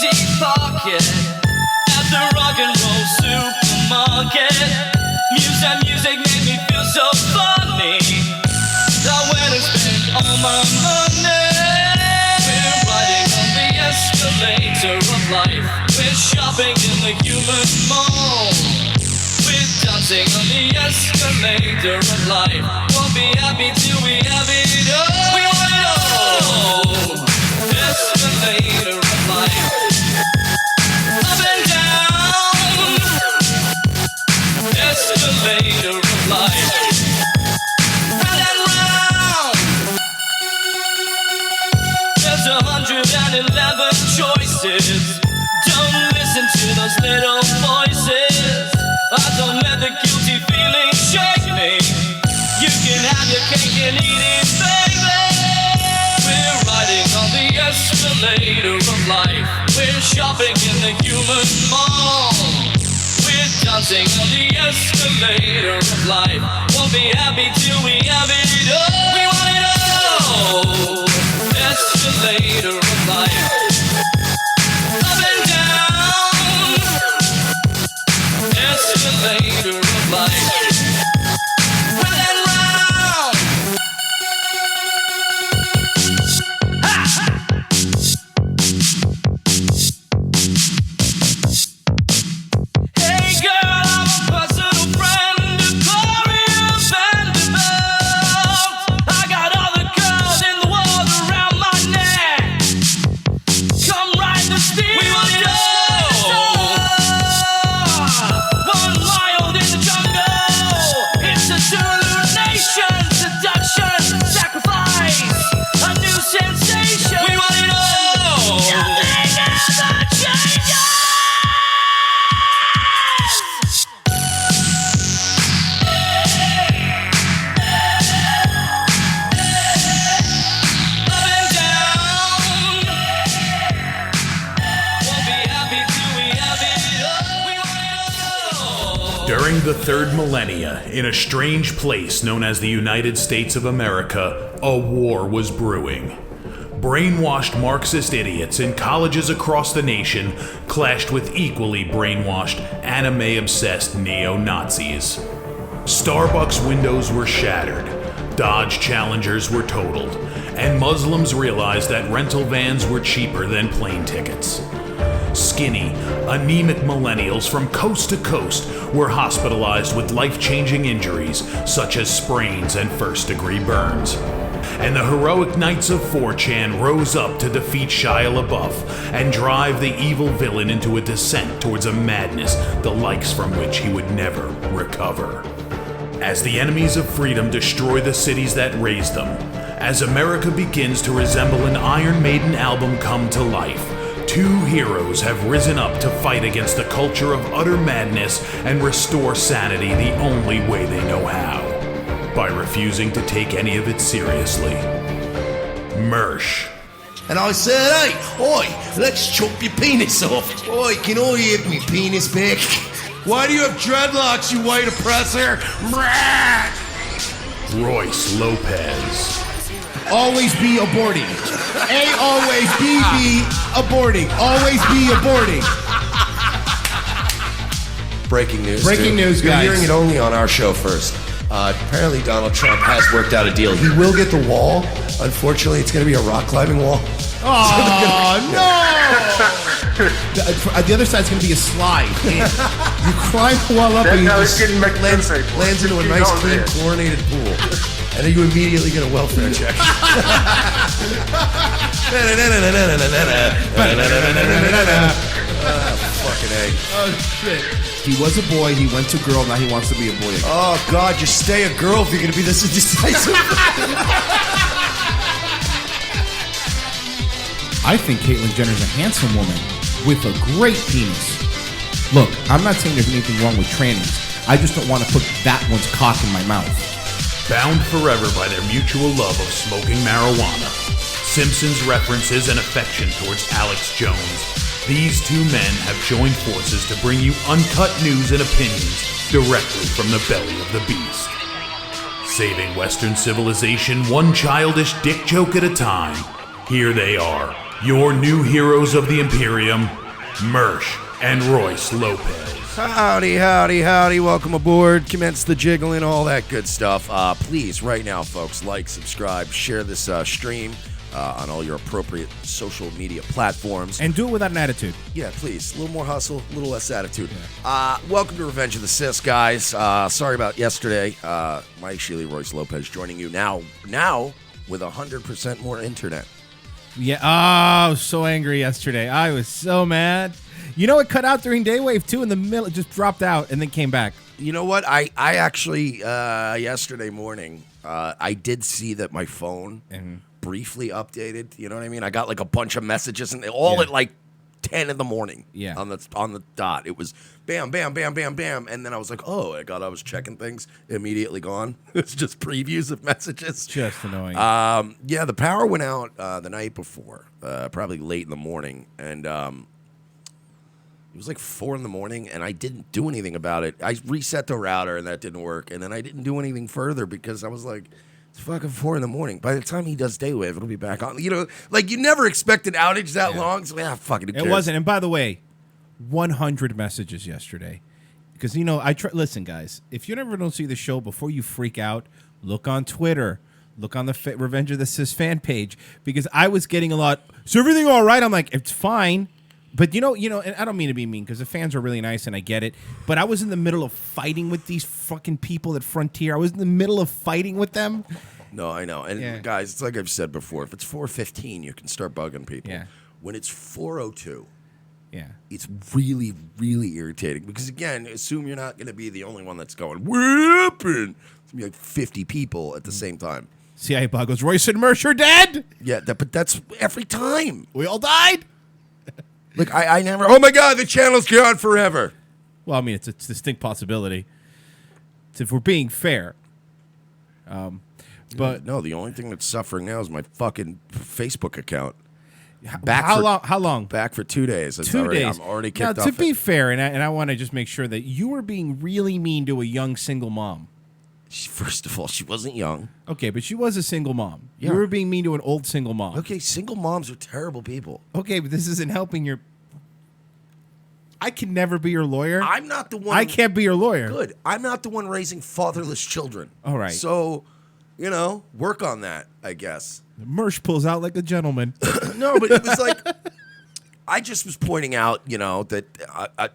easy pocket at the rock and roll supermarket. Music made me feel so funny. I went and spent all my money. We're riding on the escalator of life. We're shopping in the human mall. We're dancing on the escalator of life. Won't be happy till we have it all. We want it all. Escalator of life. Up and down. Escalator of life. Round and round. There's 111 choices. Don't listen to those little voices. I don't let the guilty feeling shake me. You can have your cake and eat it, baby. We're riding on the escalator of life. We're shopping in the human mall. We're dancing on the escalator of life. Won't be happy till we have it all. We want it all. Escalator of life. Up and down. Escalator of life. Round and round. Hey girl, I'm a personal friend of Gloria Vanderbilt. I got all the girls in the world around my neck. Come ride the steam. We want it all. One wild in the jungle. It's a Zulu nation. Seduction, sacrifice, a new sensation. We want it all. Nothing ever changes. Up and down. Won't be happy till we have it all. We want it all. During the third millennia, in a strange place known as the United States of America, a war was brewing. Brainwashed Marxist idiots in colleges across the nation clashed with equally brainwashed, anime-obsessed neo-Nazis. Starbucks windows were shattered, Dodge Challengers were totaled, and Muslims realized that rental vans were cheaper than plane tickets. Skinny, anemic millennials from coast to coast were hospitalized with life-changing injuries such as sprains and first-degree burns. And the heroic knights of 4chan rose up to defeat Shia LaBeouf and drive the evil villain into a descent towards a madness the likes from which he would never recover. As the enemies of freedom destroy the cities that raised them, as America begins to resemble an Iron Maiden album come to life, two heroes have risen up to fight against the culture of utter madness and restore sanity the only way they know how, by refusing to take any of it seriously. Mersh. And I said, hey, oi, let's chop your penis off. Oi, can I have me penis back? Why do you have dreadlocks, you white oppressor? Royce Lopez. Always be aborting. A always be aborting. Always be aborting. Breaking news. Breaking news, You're guys. hearing it only on our show first. Apparently Donald Trump has worked out a deal. He will get the wall. Unfortunately, it's going to be a rock climbing wall. Oh, no! The other side's going to be a slide. You climb the wall up and you just lands into a nice, clean, chlorinated pool. And then you immediately get a welfare check. Fucking A. Oh, shit. He was a boy, he went to girl, now he wants to be a boy again. Oh, God, just stay a girl if you're going to be this indecisive. I think Caitlyn Jenner's a handsome woman with a great penis. Look, I'm not saying there's anything wrong with trannies. I just don't want to put that one's cock in my mouth. Bound forever by their mutual love of smoking marijuana, Simpsons references and affection towards Alex Jones, these two men have joined forces to bring you uncut news and opinions directly from the belly of the beast. Saving Western civilization one childish dick joke at a time, here they are, your new heroes of the Imperium, Mersh and Royce Lopez. Howdy, howdy, howdy. Welcome aboard. Commence the jiggling, all that good stuff. Please, right now, folks, like, subscribe, share this stream on all your appropriate social media platforms. And do it without an attitude. Yeah, please. A little more hustle, a little less attitude. Welcome to Revenge of the Sis, guys. Sorry about yesterday. Mike Sheely, Royce Lopez joining you now with 100% more internet. Yeah, I was so angry yesterday. I was so mad. You know, it cut out during Daywave, too, in the middle. It just dropped out and then came back. You know what? I actually, yesterday morning, I did see that my phone briefly updated. You know what I mean? I got like a bunch of messages, and all at like 10 in the morning. Yeah. On the dot. It was bam, bam, bam, bam, bam. And then I was like, oh, I was checking things. Immediately gone. It's just previews of messages. Just annoying. Yeah, the power went out the night before, probably late in the morning. And it was like 4 in the morning, and I didn't do anything about it. I reset the router, and that didn't work. And then I didn't do anything further because I was like, it's fucking 4 in the morning. By the time he does Daywave, it'll be back on. You know, like you never expected outage that long. So, fucking it wasn't. And by the way, 100 messages yesterday. Because, you know, listen, guys, if you never don't see the show, before you freak out, look on Twitter. Look on the Revenge of the Sis fan page. Because I was getting a lot, is everything all right? I'm like, it's fine. But, you know, and I don't mean to be mean because the fans are really nice and I get it. But I was in the middle of fighting with these fucking people at Frontier. I was in the middle of fighting with them. No, I know. And guys, it's like I've said before. If it's 4:15, you can start bugging people. Yeah. When it's 4:02, it's really, really irritating. Because, again, assume you're not going to be the only one that's going, whooping. It's going to be like 50 people at the same time. CIA bug goes, Royce and Mersh are dead. Yeah, but that's every time. We all died. Like, I never, oh my God, the channel's gone forever. Well, I mean, it's a distinct possibility. If we're being fair. But no, the only thing that's suffering now is my fucking Facebook account. How long? Back for 2 days. 2 days. I'm already kicked now, off. to be fair, and I want to just make sure that you were being really mean to a young single mom. First of all, she wasn't young. Okay, but she was a single mom. Yeah. You were being mean to an old single mom. Okay, single moms are terrible people. Okay, but this isn't helping your... I can never be your lawyer. I'm not the one... I can't be your lawyer. Good. I'm not the one raising fatherless children. All right. So, you know, work on that, I guess. Mersh pulls out like a gentleman. No, but it was like... I just was pointing out, you know, that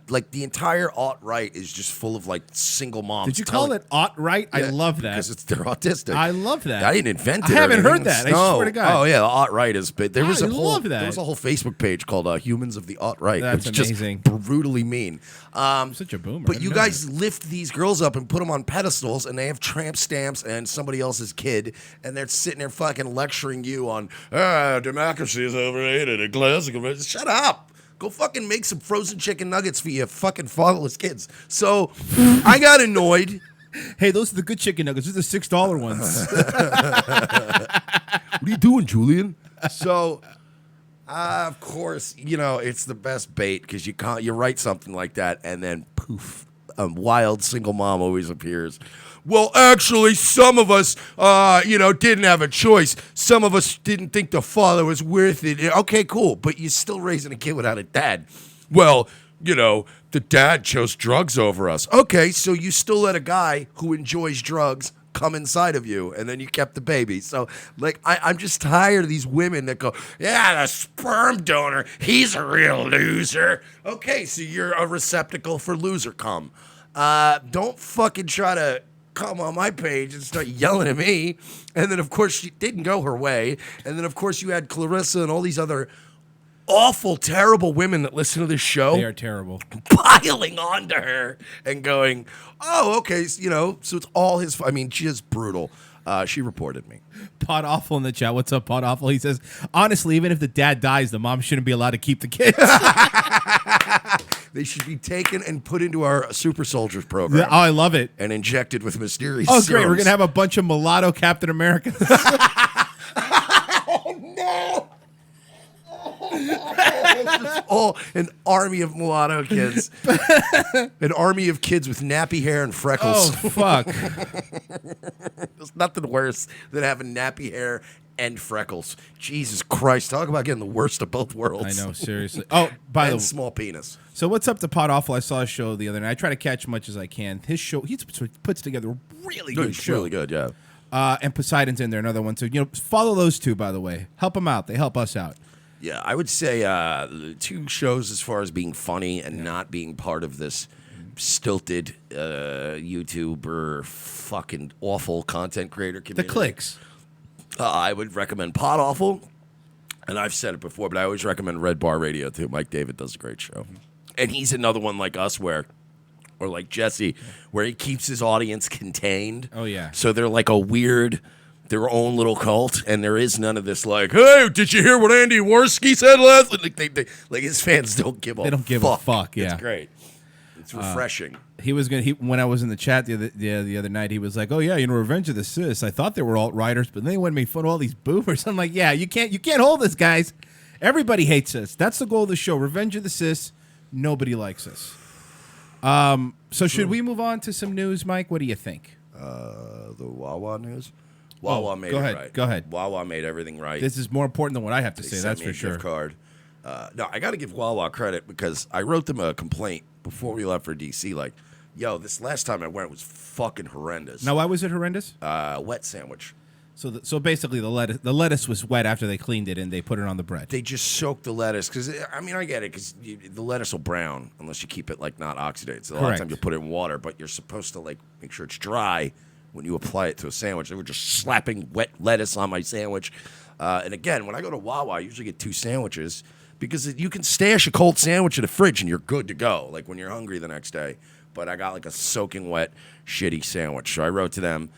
like the entire alt-right is just full of like single moms. Did you call it alt-right? Yeah, I love that. Because they're autistic. I love that. I didn't invent it. I haven't or heard anything. that. No. I swear to God. Oh yeah, the alt-right is. But there was I a whole. love that. There was a whole Facebook page called "Humans of the Alt-Right." That's it's amazing. Just brutally mean. Such a boomer. But you guys lift these girls up and put them on pedestals, and they have tramp stamps and somebody else's kid, and they're sitting there fucking lecturing you on democracy is overrated and classical. Shut up. Go fucking make some frozen chicken nuggets for your fucking fatherless kids. So I got annoyed. Hey, those are the good chicken nuggets. Those are the $6 ones. What are you doing, Julian? So, of course, you know, it's the best bait because you write something like that and then poof, a wild single mom always appears. Well, actually, some of us, didn't have a choice. Some of us didn't think the father was worth it. Okay, cool, but you're still raising a kid without a dad. Well, you know, the dad chose drugs over us. Okay, so you still let a guy who enjoys drugs come inside of you, and then you kept the baby. So, like, I'm just tired of these women that go, yeah, the sperm donor, he's a real loser. Okay, so you're a receptacle for loser cum. Don't fucking try to come on my page and start yelling at me. And then, of course, she didn't go her way. And then, of course, you had Clarissa and all these other awful, terrible women that listen to this show. They are terrible. Piling onto her and going, oh, okay, so it's all his... I mean, she is brutal. She reported me. Pod Awful in the chat. What's up, Pod Awful? He says, honestly, even if the dad dies, the mom shouldn't be allowed to keep the kids. They should be taken and put into our Super Soldiers program. Oh, I love it. And injected with mysterious Oh, serums. great. We're going to have a bunch of mulatto Captain Americans. Oh, no. Oh, an army of mulatto kids. An army of kids with nappy hair and freckles. Oh, fuck. There's nothing worse than having nappy hair and freckles. Jesus Christ, talk about getting the worst of both worlds. I know, seriously. Oh, by the and way, small penis. so what's up to Pot Awful? I saw a show the other night. I try to catch as much as I can. His show, he puts together a really good It's show. really good, yeah. And Poseidon's in there, another one. So, follow those two, by the way. Help them out. They help us out. Yeah, I would say the two shows as far as being funny and not being part of this stilted YouTuber fucking awful content creator community. The clicks. I would recommend Pod Awful, and I've said it before, but I always recommend Red Bar Radio too. Mike David does a great show, and he's another one like us or like Jesse, where he keeps his audience contained. Oh, yeah. So they're like their own little cult, and there is none of this like, hey, did you hear what Andy Worski said last? Like his fans don't give a fuck. They don't give a fuck. Yeah, It's great. It's refreshing. He was when I was in the chat the other night, he was like, "Oh yeah, Revenge of the Sis. I thought they were alt-righters, but they went and made fun of all these boomers." I'm like, "Yeah, you can't hold us, guys. Everybody hates us. That's the goal of the show. Revenge of the Sis. Nobody likes us." So should we move on to some news, Mike? What do you think? The Wawa news. Wawa made go it ahead. right. Go ahead. Wawa made everything right. This is more important than what I have to They say. sent That's me for a sure. gift card. No, I got to give Wawa credit because I wrote them a complaint before we left for DC. Like, yo, this last time I went was fucking horrendous. Now, why was it horrendous? Wet sandwich. So basically, the lettuce was wet after they cleaned it and they put it on the bread. They just soaked the lettuce because I get it because the lettuce will brown unless you keep it like not oxidated. So a lot of Correct. times you put it in water, but you're supposed to like make sure it's dry when you apply it to a sandwich. They were just slapping wet lettuce on my sandwich. And again, when I go to Wawa, I usually get 2 sandwiches because you can stash a cold sandwich in the fridge and you're good to go. Like when you're hungry the next day. But I got like a soaking wet, shitty sandwich. So I wrote to them.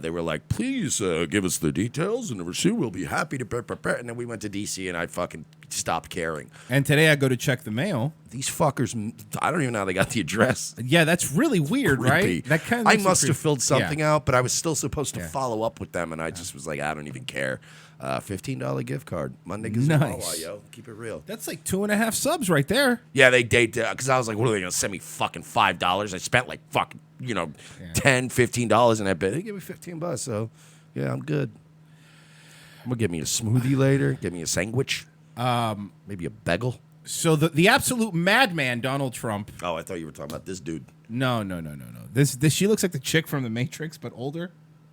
They were like, please give us the details and the receipt. We'll be happy to prepare. And then we went to D.C. and I fucking stopped caring. And today I go to check the mail. These fuckers, I don't even know how they got the address. Yeah, that's really weird, Creepy. right? That kind of I must have filled something out, but I was still supposed to Yeah. follow up with them, and I just was like, I don't even care. $15 gift card. Monday gives Nice. Wawa, yo. Keep it real. That's like 2.5 subs right there. Yeah, they because I was like, what are they going to send me fucking $5? I spent like fucking, $10, $15 in that bit. They give me $15, so yeah, I'm good. I'm going to get me a smoothie later, get me a sandwich, maybe a bagel. So the absolute madman, Donald Trump. Oh, I thought you were talking about this dude. No. This she looks like the chick from The Matrix, but older.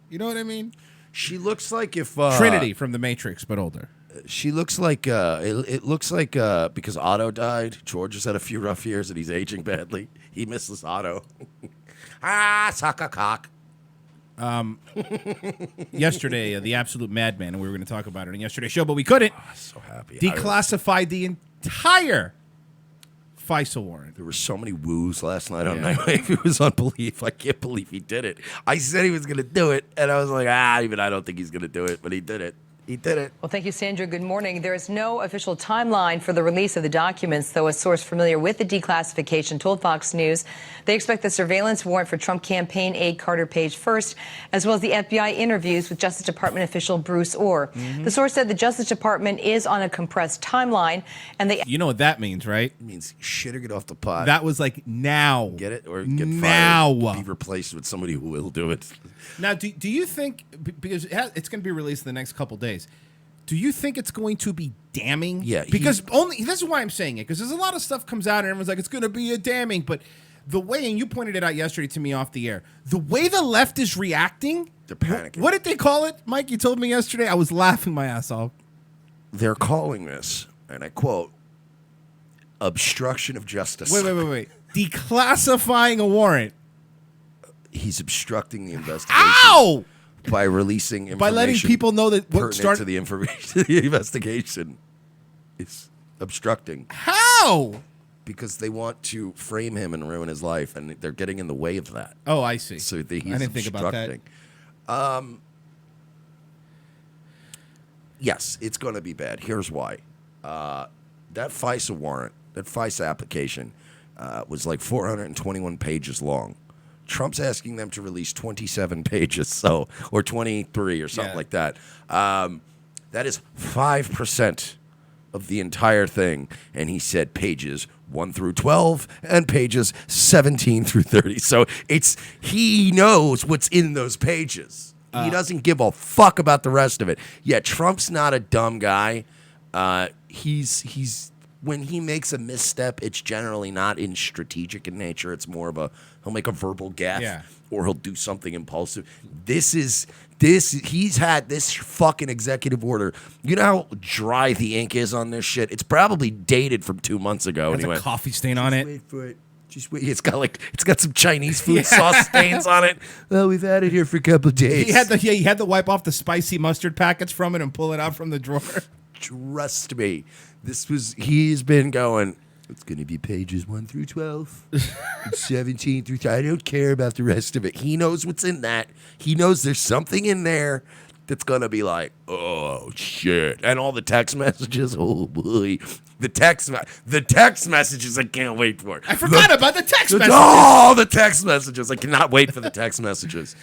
You know what I mean? She looks like if Trinity from The Matrix, but older. She looks like it looks like because Otto died. George has had a few rough years and he's aging badly. He misses Otto. Suck a cock. Yesterday, the absolute madman, and we were going to talk about it in yesterday's show, but we couldn't. So happy. Declassified the entire Fisa warrant. There were so many woos last night on Nightwave. It was unbelievable. I can't believe he did it. I said he was going to do it, and I was like, even I don't think he's going to do it, but he did it. He did it. Well, thank you, Sandra. Good morning. There is no official timeline for the release of the documents, though a source familiar with the declassification told Fox News they expect the surveillance warrant for Trump campaign aide Carter Page first, as well as the FBI interviews with Justice Department official Bruce Orr. The source said the Justice Department is on a compressed timeline, and they... You know what that means, right? It means shit or get off the pot. That was like now. Get it? Or get now. fired. Be replaced with somebody who will do it. Now, do you think, because it's going to be released in the next couple days, do you think it's going to be damning? Yeah. Because this is why I'm saying it, because there's a lot of stuff comes out and everyone's like, it's going to be a damning, but the way, and you pointed it out yesterday to me off the air, the way the left is reacting, They're panicking. What did they call it? Mike, you told me yesterday. I was laughing my ass off. They're calling this, and I quote, obstruction of justice. Wait. Declassifying a warrant. He's obstructing the investigation. Ow! By releasing information. By letting people know that what pertinent started to the information, the investigation. It's obstructing How? because they want to frame him and ruin his life, and they're getting in the way of that. Oh, I see. So he's I didn't think about that. obstructing. Yes, it's going to be bad. Here's why. That FISA warrant, that FISA application, was like 421 pages long. Trump's asking them to release 27 pages, or 23 or something like that. That is 5% of the entire thing. And he said pages 1 through 12 and pages 17 through 30. So he knows what's in those pages. He doesn't give a fuck about the rest of it. Yeah, Trump's not a dumb guy. He's when he makes a misstep, it's generally not in strategic in nature. It's more of he'll make a verbal gaffe or he'll do something impulsive. He's had this fucking executive order. You know how dry the ink is on this shit? It's probably dated from 2 months ago. There's a coffee stain on it. Wait for it. Just wait. It's got some Chinese food sauce stains on it. Well, we've had it here for a couple of days. He had to wipe off the spicy mustard packets from it and pull it out from the drawer. Trust me. He's been going, it's going to be pages 1 through 12, 17 through, I don't care about the rest of it. He knows what's in that. He knows there's something in there that's going to be like, oh, shit. And all the text messages, oh, boy. The text messages I can't wait for. I forgot about the text messages. Oh, the text messages. I cannot wait for the text messages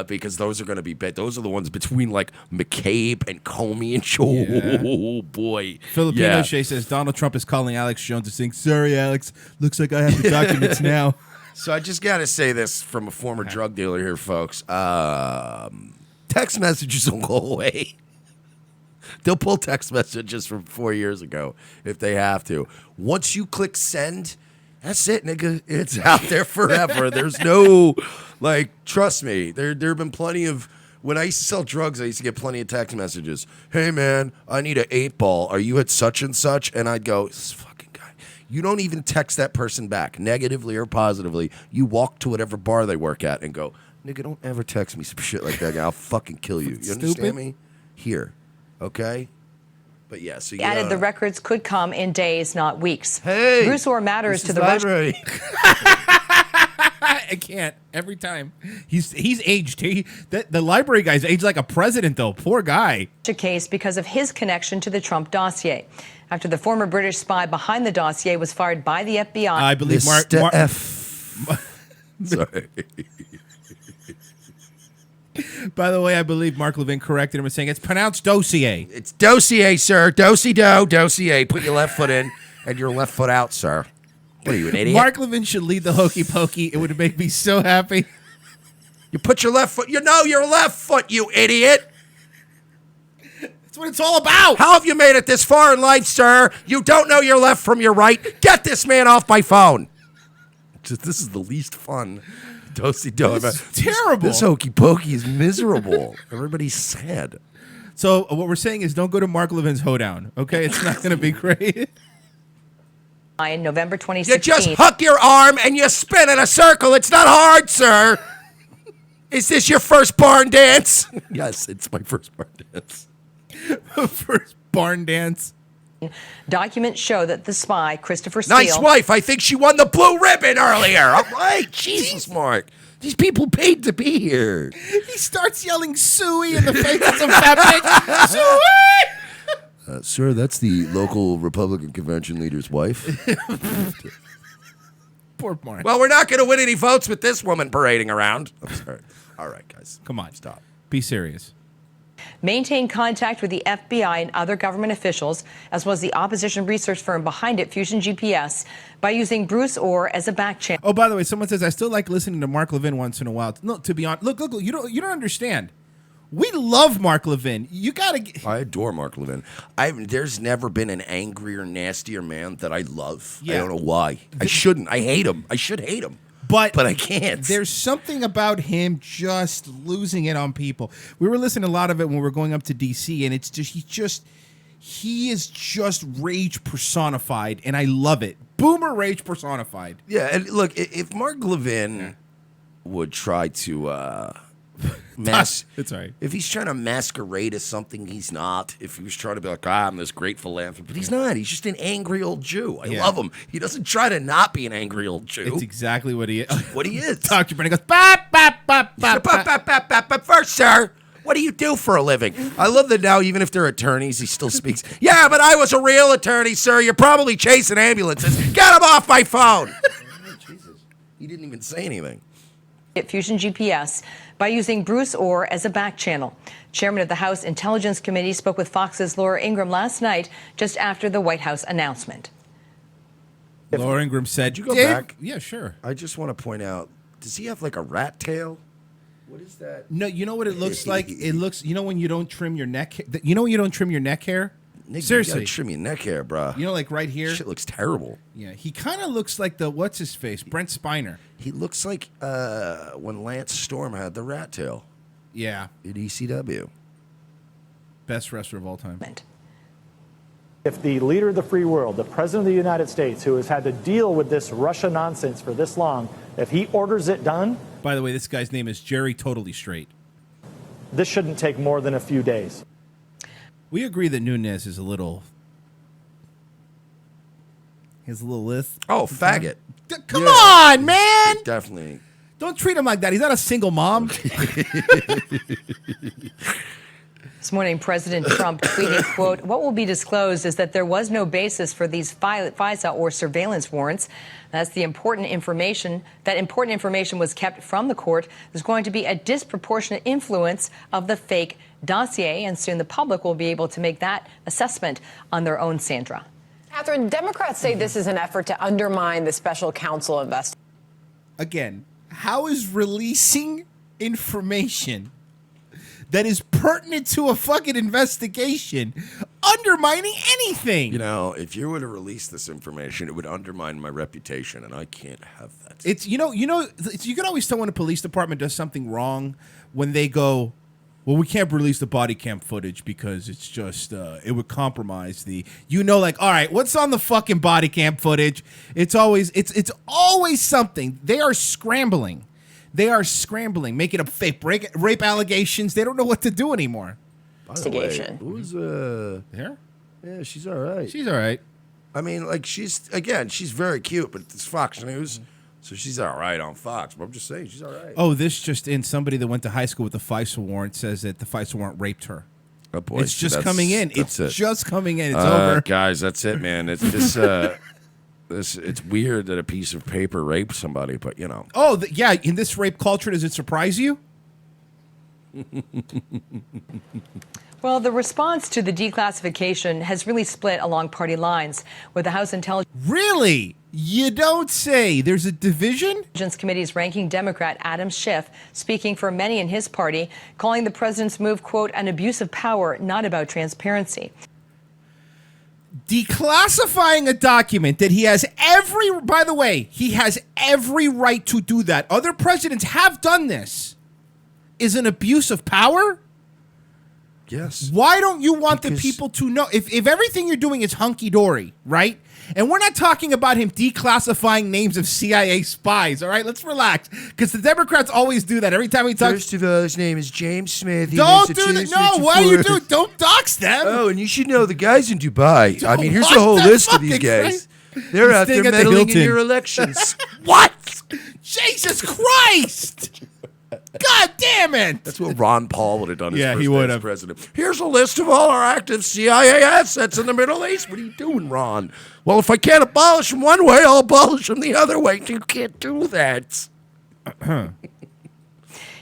because those are going to be those are the ones between like McCabe and Comey and Joe. Yeah. Oh, boy. Filipino Shay says Donald Trump is calling Alex Jones and saying, sorry, Alex, looks like I have the documents now. So I just got to say this from a former drug dealer here, folks. Text messages don't go away. They'll pull text messages from 4 years ago if they have to. Once you click send, that's it, nigga. It's out there forever. There's no, trust me. There have been plenty of, when I used to sell drugs, I used to get plenty of text messages. Hey, man, I need an 8-ball. Are you at such and such? And I'd go, this fucking guy. You don't even text that person back, negatively or positively. You walk to whatever bar they work at and go, nigga, don't ever text me some shit like that. I'll fucking kill you. You understand me? Here. Okay? But yeah, so you added the records could come in days, not weeks. Hey! Bruce Orr matters to the library. I can't. Every time. He's aged. The library guy's aged like a president, though. Poor guy. Case because of his connection to the Trump dossier. After the former British spy behind the dossier was fired by the FBI. I believe Mr. F. Sorry. By the way, I believe Mark Levin corrected him and saying it's pronounced dossier. It's dossier, sir. Dossier. Put your left foot in and your left foot out, sir. What are you, an idiot? Mark Levin should lead the hokey pokey. It would make me so happy. You put your left foot. You know your left foot, you idiot. That's what it's all about. How have you made it this far in life, sir? You don't know your left from your right. Get this man off my phone. This is the least fun. Do-si-do. It's terrible. This hokey pokey is miserable. Everybody's sad. So what we're saying is don't go to Mark Levin's hoedown, okay? It's not going to be great. In November 2016. You just hook your arm and you spin in a circle. It's not hard, sir. Is this your first barn dance? Yes, it's my first barn dance. First barn dance. Documents show that the spy, Christopher Steele... Nice wife. I think she won the blue ribbon earlier. All right. Jesus, Mark. These people paid to be here. He starts yelling "Suey" in the face of some fat bitch. Suey! Sir, that's the local Republican convention leader's wife. Poor Mark. Well, we're not going to win any votes with this woman parading around. I'm sorry. All right, guys. Come on. Stop. Be serious. Maintained contact with the FBI and other government officials, as well as the opposition research firm behind it, Fusion GPS, by using Bruce Orr as a back channel. Oh, by the way, someone says I still like listening to Mark Levin once in a while. No, to be honest, look, you don't understand. We love Mark Levin. You gotta. I adore Mark Levin. There's never been an angrier, nastier man that I love. Yeah. I don't know why. I shouldn't. I hate him. I should hate him. But I can't. There's something about him just losing it on people. We were listening to a lot of it when we were going up to DC, and it's just he is just rage personified, and I love it. Boomer rage personified. Yeah, and look, if Mark Levin would try to That's right. If he's trying to masquerade as something he's not, if he was trying to be like, I'm this great philanthropist, but he's not. He's just an angry old Jew. I love him. He doesn't try to not be an angry old Jew. It's exactly what he is. What he is. Dr. Brennan goes, bop, bop, bop, bop, bop. But first, sir, what do you do for a living? I love that now, even if they're attorneys, he still speaks. Yeah, but I was a real attorney, sir. You're probably chasing ambulances. Get him off my phone. Jesus. He didn't even say anything. At Fusion GPS by using Bruce Orr as a back channel. Chairman of the House Intelligence Committee spoke with Fox's Laura Ingraham last night, just after the White House announcement. Laura Ingraham said, Did you go back? Yeah, sure. I just want to point out, does he have like a rat tail? What is that? No, you know what it looks like? It looks, you know when you don't trim your neck, you know when you don't trim your neck hair? Nigga, Seriously. you gotta trim your neck hair, bro. You know, like right here? Shit looks terrible. Yeah, he kind of looks like the, what's his face? Brent Spiner. He looks like when Lance Storm had the rat tail Yeah. in ECW. Best wrestler of all time. If the leader of the free world, the president of the United States, who has had to deal with this Russia nonsense for this long, if he orders it done, By the way, this guy's name is Jerry Totally Straight. this shouldn't take more than a few days. We agree that Nunez is a little... He's a little list. Oh, faggot. Come Yeah. on, man! Definitely. Don't treat him like that. He's not a single mom. This morning, President Trump tweeted, quote, "What will be disclosed is that there was no basis for these FISA or surveillance warrants. That's the important information. That important information was kept from the court. There's going to be a disproportionate influence of the fake dossier, and soon the public will be able to make that assessment on their own." Sandra. Catherine, Democrats say this is an effort to undermine the special counsel investigation. Again, how is releasing information that is pertinent to a fucking investigation undermining anything? You know, if you were to release this information, it would undermine my reputation, and I can't have that. It's you can always tell when a police department does something wrong when they go, well, we can't release the body cam footage because it's just it would compromise the, like, all right, what's on the fucking body cam footage? It's always something. They are scrambling. Making up fake rape allegations. They don't know what to do anymore. By the way, Investigation. who's There? yeah, she's all right. She's all right. I mean, like she's very cute, but it's Fox News, so she's all right on Fox. But I'm just saying, she's all right. Oh, this just in. Somebody that went to high school with the Fisa warrant says that the Fisa warrant raped her. Oh, boy, It's just that's- coming in. that's It's it. just coming in. It's over. Guys, that's it, man. It's this. It's weird that a piece of paper raped somebody, but you know. Oh, yeah. In this rape culture, does it surprise you? Well, the response to the declassification has really split along party lines, with the House Intelligence Really? You don't say. There's a division? Committee's ranking Democrat Adam Schiff speaking for many in his party, calling the president's move, quote, an abuse of power, not about transparency. Declassifying a document that he has by the way, he has every right to do that. Other presidents have done this. Is an abuse of power? Yes. Why don't you want the Because- people to know? If everything you're doing is hunky-dory, right? And we're not talking about him declassifying names of CIA spies, all right? Let's relax. Because the Democrats always do that. Every time we talk... First of all, his name is James Smith. He Don't lives at do that. 264. No, what are you doing? Don't dox them. Oh, and you should know the guys in Dubai. I mean, here's What the whole the list of these fuck, guys. right? They're He's out there staying at the meddling in Hilton. your elections. What? Jesus Christ! God damn it! That's what Ron Paul would have done as Yeah, he first would as have. president. Here's a list of all our active CIA assets in the Middle East. What are you doing, Ron? Well, if I can't abolish them one way, I'll abolish them the other way. You can't do that.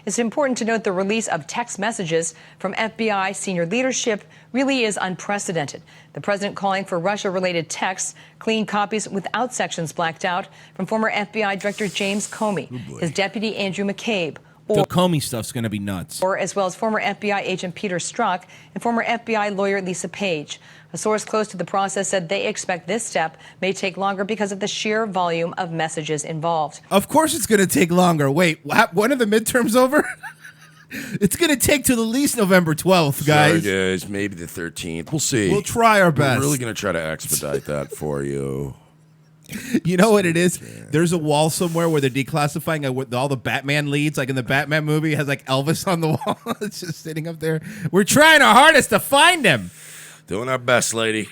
It's important to note the release of text messages from FBI senior leadership really is unprecedented. The president calling for Russia-related texts, clean copies without sections blacked out, from former FBI Director James Comey, his deputy Andrew McCabe, The Comey stuff's going to be nuts. or as well as former FBI agent Peter Strzok and former FBI lawyer Lisa Page. A source close to the process said they expect this step may take longer because of the sheer volume of messages involved. Of course it's going to take longer. Wait, when are the midterms over? It's going to take to the least November 12th, guys. Sorry, guys. Maybe the 13th. We'll see. We'll try our best. We're really going to try to expedite that for you. You know what it is? There's a wall somewhere where they're declassifying with all the Batman leads, like in the Batman movie, it has like Elvis on the wall. It's just sitting up there. We're trying our hardest to find him. Doing our best, lady.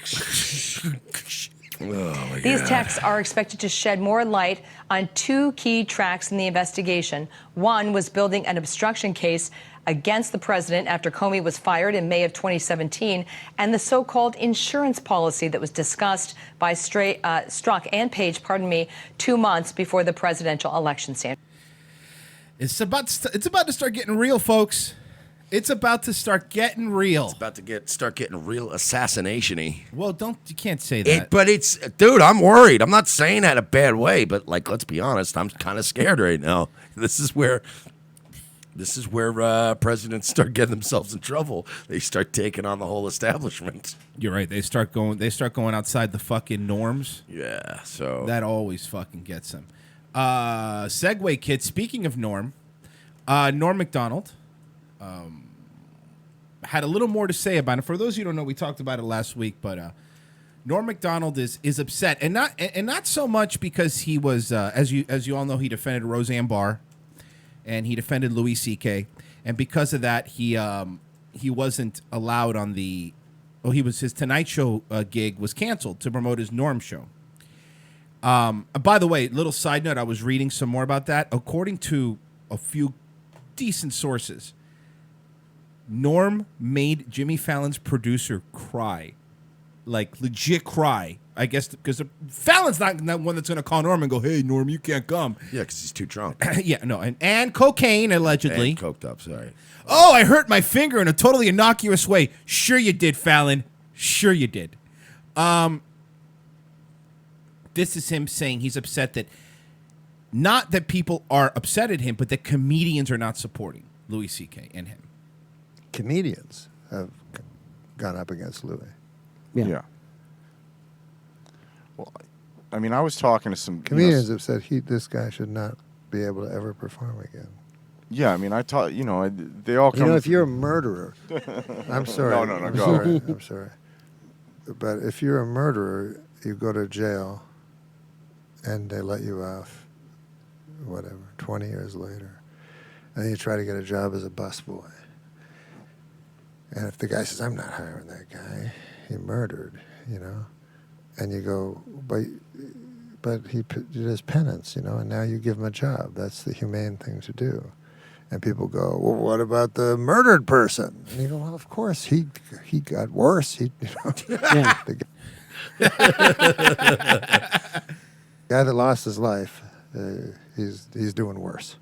Oh, my These God. texts are expected to shed more light on two key tracks in the investigation. One was building an obstruction case against the president after Comey was fired in May of 2017, and the so-called insurance policy that was discussed by Strzok and Page, 2 months before the presidential election. It's about to start getting real, folks. It's about to start getting real. About to start getting real assassination-y. Well, you can't say that. But it's, dude, I'm worried. I'm not saying that a bad way, but like, let's be honest, I'm kind of scared right now. This is where This is where presidents start getting themselves in trouble. They start taking on the whole establishment. You're right. They start going outside the fucking norms. Yeah, so That always fucking gets them. Segue, kid. Speaking of Norm Macdonald had a little more to say about it. For those of you who don't know, we talked about it last week, but Norm Macdonald is upset, and not so much because he was, as you all know, he defended Roseanne Barr, and he defended Louis C.K., and because of that, he wasn't allowed on his Tonight Show gig was canceled to promote his Norm show. By the way, little side note, I was reading some more about that. According to a few decent sources, Norm made Jimmy Fallon's producer cry. Like, legit cry. I guess because Fallon's not one that's going to call Norm and go, hey, Norm, you can't come. yeah, because he's too drunk. Yeah, no. And cocaine, allegedly. And coked up, sorry. Oh, I hurt my finger in a totally innocuous way. Sure you did, Fallon. Sure you did. This is him saying he's upset that, not that people are upset at him, but that comedians are not supporting Louis C.K. and him. Comedians have gone up against Louis. Yeah. Well, I mean, I was talking to some Comedians have said this guy should not be able to ever perform again. Yeah, I mean, I taught. They all come. If you're a murderer, I'm sorry. No, I'm go. sorry. I'm sorry. But if you're a murderer, you go to jail, and they let you off, whatever, 20 years later, and then you try to get a job as a busboy. And if the guy says, I'm not hiring that guy, he murdered, and you go, but he did his penance, and now you give him a job. That's the humane thing to do. And people go, well, what about the murdered person? And you go, well, of course, he got worse. Yeah. The guy that lost his life, he's doing worse.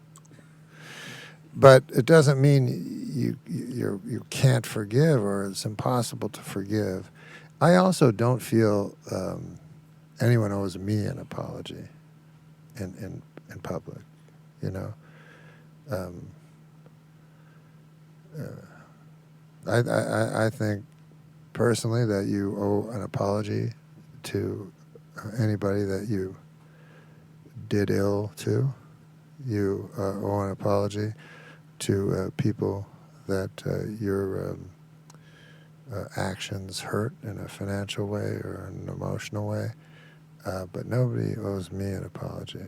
But it doesn't mean you can't forgive or it's impossible to forgive. I also don't feel anyone owes me an apology in public. I think personally that you owe an apology to anybody that you did ill to. You owe an apology to people that your actions hurt in a financial way or an emotional way. But nobody owes me an apology,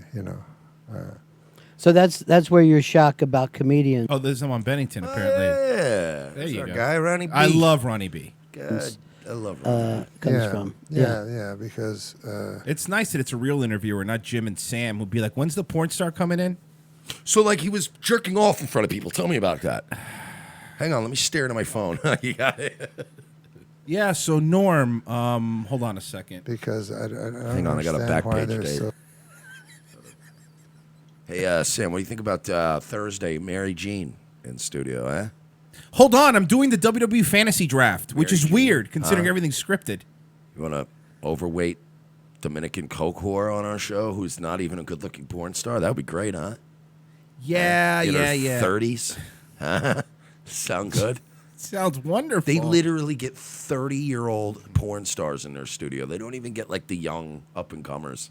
So that's where you're shocked about comedians. Oh, there's him on Bennington, apparently. Yeah. There you our go. guy, Ronnie B. I love Ronnie B. God, I love Ronnie B. Comes from. Yeah, because It's nice that it's a real interviewer, not Jim and Sam, who'd be like, when's the porn star coming in? So, like, he was jerking off in front of people. Tell me about that. Hang on, let me stare into my phone. You got it. Yeah, so Norm, hold on a second. because I don't Hang on, I got a understand back why page they're date. so. Hey, Sam, what do you think about Thursday, Mary Jean in studio, eh? Hold on, I'm doing the WWE fantasy draft, which Mary is Jean. weird considering everything's scripted. You want to overweight Dominican coke whore on our show who's not even a good-looking porn star? That would be great, huh? Yeah, In her yeah. 30s? Sound good? Sounds wonderful. They literally get 30-year-old porn stars in their studio. They don't even get, like, the young up-and-comers.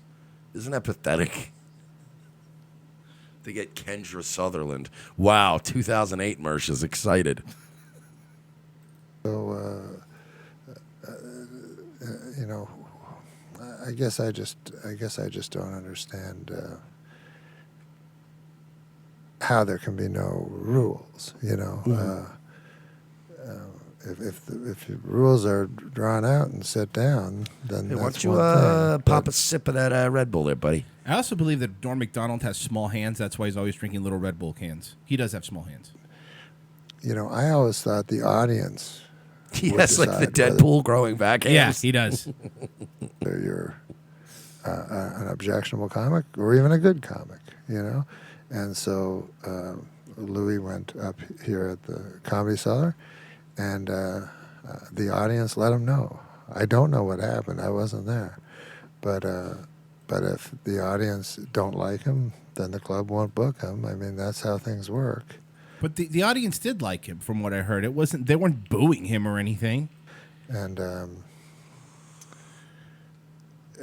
Isn't that pathetic? They get Kendra Sutherland. Wow, 2008 Mersh is excited. So, I guess I just don't understand how there can be no rules. If the rules are drawn out and set down, then Hey, why that's don't you one thing. pop a sip of that Red Bull there, buddy? I also believe that Norm Macdonald has small hands. That's why he's always drinking little Red Bull cans. He does have small hands. I always thought the audience. Yes, like the decide Deadpool growing back hands. Yeah, he does. whether you're an objectionable comic or even a good comic, And so Louis went up here at the Comedy Cellar, and the audience let him know. I don't know what happened. I wasn't there. But if the audience don't like him, then the club won't book him. I mean, that's how things work. But the audience did like him, from what I heard. They weren't booing him or anything. And